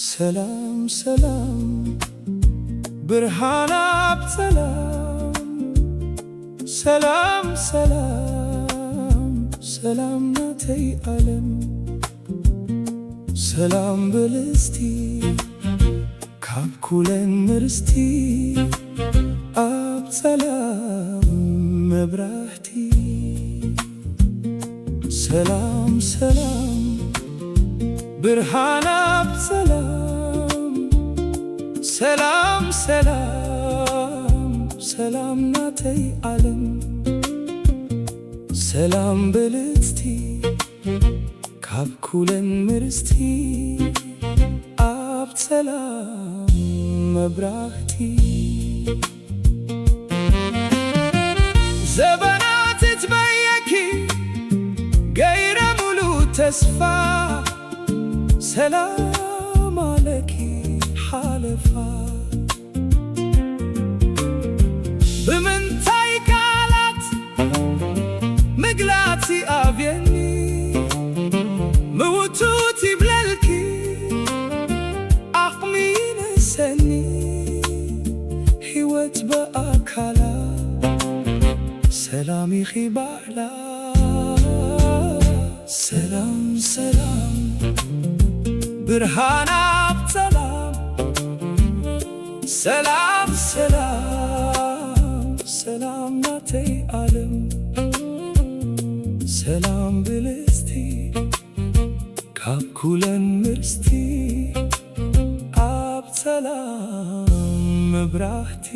ሰላም ሰላም ብርሃን አብሰላም ሰላም ሰላም ሰላም ናተይ ዓለም ሰላም በልስቲ ካብኩለን ምርስቲ አብሰላም መብራህቲ ሰላም ሰላም ብርሃን አብሰላም ሰላም ሰላም ሰላም ናተይ ዓለም ሰላም በልስቲ ካብኩለን ምርስቲ አብሰላም መብራህቲ ዘበናት ትበየኪ ገይረ ሙሉ ተስፋ ሰላም አለኪ ሓለፋ ብምንታይ ቃላት ምግላቲ ኣብየኒ ምውቱት ይብለልኪ ዓቕሚ ነሰኒ ሕይወት በኣካላ ሰላም ኢኺ ባዕላ ሰላም ሰላም ብርሃን አብሰላም ሰላም ሰላም ሰላም ናተይ ዓለም ሰላም ብልስቲ ካብኩለን ምርስቲ አብሰላም መብራህቲ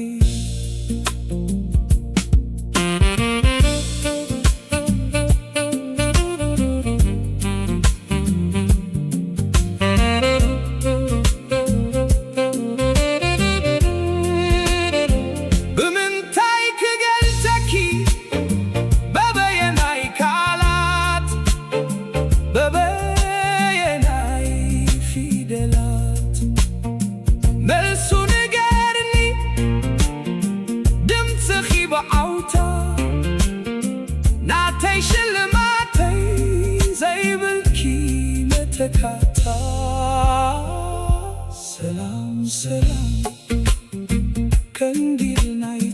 መልሱ ንገርኒ ድምፅኺ ብዓውታ ናተይ ሽልማተይ ዘይብልኪ መተካታ ሰላም ሰላም ቀንዲል ናይ